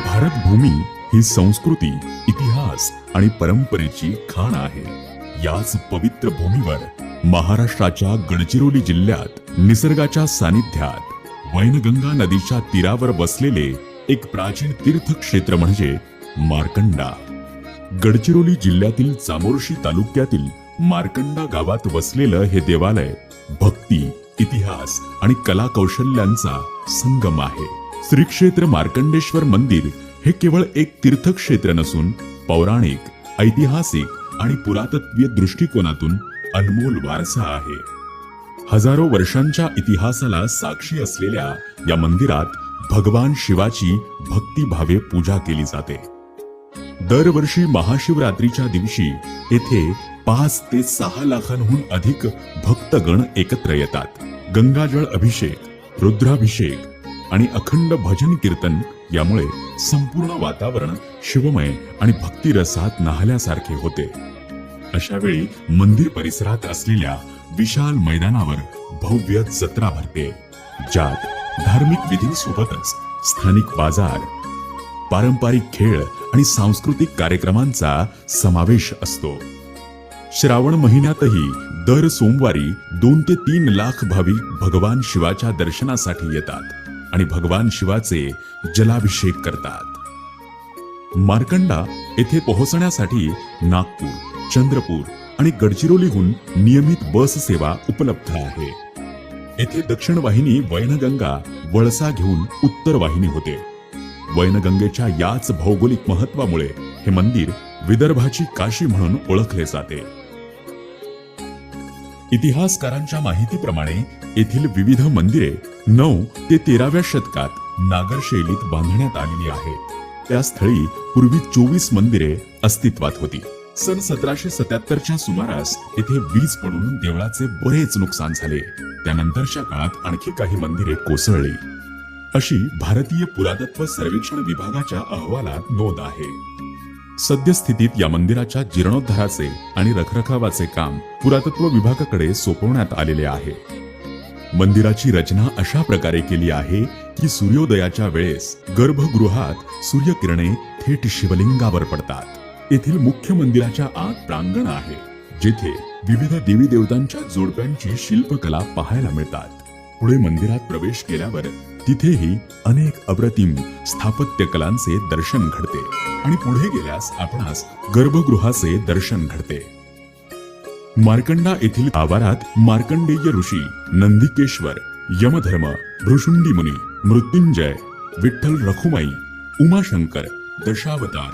भारतभूमी ही संस्कृती, इतिहास आणि परंपरेची खाण आहे. याच पवित्र भूमीवर महाराष्ट्राच्या गडचिरोली जिल्ह्यात निसर्गाच्या सानिध्यात वैनगंगा नदीच्या तीरावर बसलेले एक प्राचीन तीर्थक्षेत्र म्हणजे मार्कंडा. गडचिरोली जिल्ह्यातील चामोर्शी तालुक्यातील मार्कंडा गावात वसलेलं हे देवालय भक्ती, इतिहास आणि कला कौशल्यांचा संगम आहे. श्री मार्कंडेश्वर मंदिर हे केवळ एक तीर्थक्षेत्र नसून पौराणिक, ऐतिहासिक आणि पुरातत्वीय दृष्टिकोनातून अनमोल वारसा आहे. हजारो वर्षांच्या इतिहासाला साक्षी असलेल्या या मंदिरात भगवान शिवाची भक्तिभावे पूजा केली जाते. दरवर्षी महाशिवरात्रीच्या दिवशी येथे 5 ते 6 लाखांहून अधिक भक्तगण एकत्र येतात. गंगाजळ अभिषेक, रुद्राभिषेक आणि अखंड भजन कीर्तन यामुळे संपूर्ण वातावरण शिवमय आणि भक्तिरसात न्हाल्यासारखे होते. अशा वेळी मंदिर परिसरात असलेल्या विशाल मैदानावर भव्य जत्रा भरते, ज्यात धार्मिक विधींसोबतच स्थानिक बाजार, पारंपरिक खेळ आणि सांस्कृतिक कार्यक्रमांचा समावेश असतो. श्रावण महिन्यातही दर सोमवारी 2 ते 3 लाख भाविक भगवान शिवाच्या दर्शनासाठी येतात आणि भगवान शिवाचे जलाभिषेक करतात. मार्कंडा येथे पोहोचण्यासाठी नागपूर, चंद्रपूर आणि गडचिरोलीहून नियमित बस सेवा उपलब्ध आहे. येथे दक्षिण वाहिनी वैनगंगा वळसा घेऊन उत्तर वाहिनी होते. वैनगंगेच्या याच भौगोलिक महत्वामुळे हे मंदिर विदर्भाची काशी म्हणून ओळखले जाते. इतिहासकारांच्या माहितीप्रमाणे येथील विविध मंदिरे 9 ते 13व्या शतकात नागर शैलीत बांधण्यात आलेली आहेत. त्या स्थळी पूर्वी 24 मंदिरे अस्तित्वात होती. सन 1777च्या सुमारास येथे वीज पडून देवळाचे बरेच नुकसान झाले. त्यानंतरच्या काळात आणखी काही मंदिरे कोसळली, अशी भारतीय पुरातत्व सर्वेक्षण विभागाच्या अहवालात नोंद आहे. सद्यस्थितीत या मंदिराच्या जीर्णोद्धाराचे आणि रखरखावाचे काम पुरातत्व विभागाकडे सोपवण्यात आलेले आहे. मंदिराची रचना अशा प्रकारे केली आहे की सूर्योदयाच्या वेळेस गर्भगृहात सूर्यकिरणे थेट शिवलिंगावर पडतात. येथील मुख्य मंदिराच्या आत प्रांगण आहे, जेथे विविध देवी देवतांच्या जोडप्यांची शिल्पकला पाहायला मिळतात. पुढे मंदिरात प्रवेश केल्यावर तिथेही अनेक अप्रतिम स्थापत्य कलांचे दर्शन घडते आणि पुढे गेल्यास आपणास गर्भगृहाचे दर्शन घडते. मार्कंडा येथील आवारात मार्कंडेय ऋषी, नंदिकेश्वर, यमधर्म, भृशुंडी मुनी, मृत्युंजय, विठ्ठल रखुमाई, उमाशंकर, दशावतार,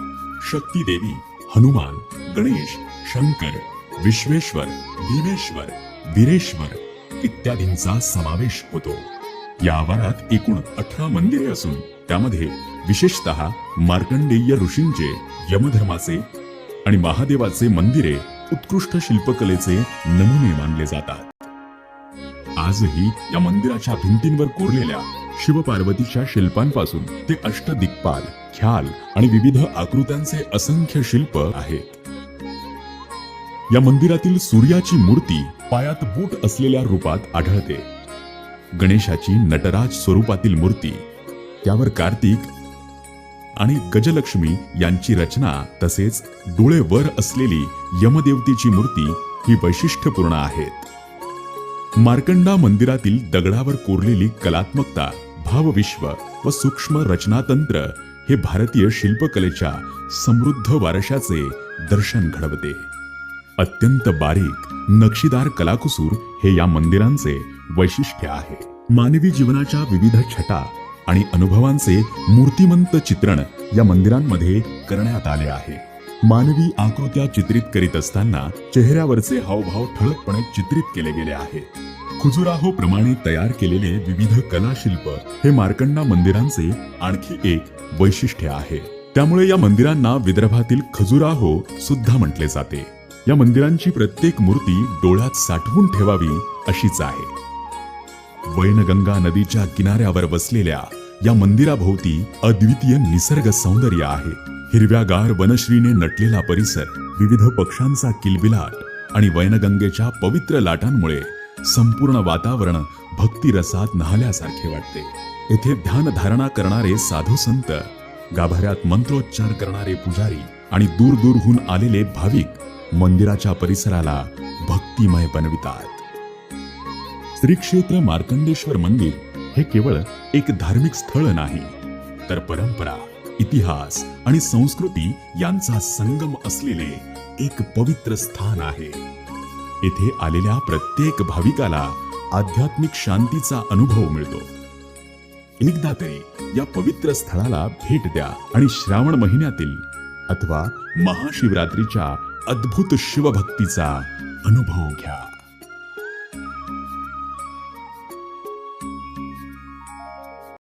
शक्ती देवी, हनुमान, गणेश, शंकर, विश्वेश्वर, भीमेश्वर, वीरेश्वर इत्यादींचा समावेश होतो. या आवारात एकूण 18 मंदिरे असून त्यामध्ये विशेषतः मार्कंडेय ऋषींचे, यमधर्माचे आणि महादेवाचे मंदिरे उत्कृष्ट शिल्पकलेचे नमुने मानले जातात. आजही या मंदिराच्या भिंतींवर कोरलेल्या शिवपार्वतीच्या शिल्पांपासून ते अष्टदिक्पाल, ख्याल आणि विविध आकृत्यांचे असंख्य शिल्प आहेत. या मंदिरातील सूर्याची मूर्ती पायात बूट असलेल्या रूपात आढळते. गणेशाची नटराज स्वरूपातील मूर्ती, त्यावर कार्तिक आणि गजलक्ष्मी यांची रचना, तसेच डोळे वर असलेली यमदेवतेची मूर्ती ही वैशिष्ट्यपूर्ण आहेत. मार्कंडा मंदिरातील दगडावर कोरलेली कलात्मकता, भावविश्व व सूक्ष्म रचनातंत्र हे भारतीय शिल्पकलेच्या समृद्ध वारशाचे दर्शन घडवते. अत्यंत बारीक नक्षीदार कलाकुसूर हे या मंदिरांचे वैशिष्ट्य आहे. मानवी जीवनाच्या विविध छटा आणि अनुभवांचे मूर्तिमंत चित्रण या मंदिरांमध्ये करण्यात आले आहे. मानवी आकृत्या चित्रित करीत असताना चेहऱ्यावरचे हावभाव ठळकपणे चित्रित केले गेले आहेत. खजुराहो प्रमाणे तयार केलेले विविध कलाशिल्प हे मार्कंडा मंदिरांचे आणखी एक वैशिष्ट्य आहे. त्यामुळे या मंदिरांना विदर्भातील खजुराहो सुद्धा म्हटले जाते. या मंदिरांची प्रत्येक मूर्ती डोळ्यात साठवून ठेवावी अशीच आहे. वैनगंगा नदीच्या किनाऱ्यावर वसलेल्या या मंदिराभोवती अद्वितीय निसर्ग सौंदर्य आहे. हिरव्यागार वनश्रीने नटलेला परिसर, विविध पक्ष्यांचा किलबिलाट आणि वैनगंगेच्या पवित्र लाटांमुळे संपूर्ण वातावरण भक्तिरसात न्हाल्यासारखे वाटते. येथे ध्यानधारणा करणारे साधू संत, गाभाऱ्यात मंत्रोच्चार करणारे पुजारी आणि दूर दूरहून आलेले भाविक मंदिराच्या परिसराला भक्तिमय बनवितात. श्री क्षेत्र मार्कंडेश्वर मंदिर हे केवळ एक धार्मिक स्थळ नाही, तर परंपरा, इतिहास आणि संस्कृती यांचा संगम असलेले एक पवित्र स्थान आहे. येथे आलेल्या प्रत्येक भाविकाला आध्यात्मिक शांतीचा अनुभव मिळतो. एकदा तरी या पवित्र स्थळाला भेट द्या आणि श्रावण महिन्यातील अथवा महाशिवरात्रीच्या अद्भुत शिवभक्तीचा अनुभव घ्या.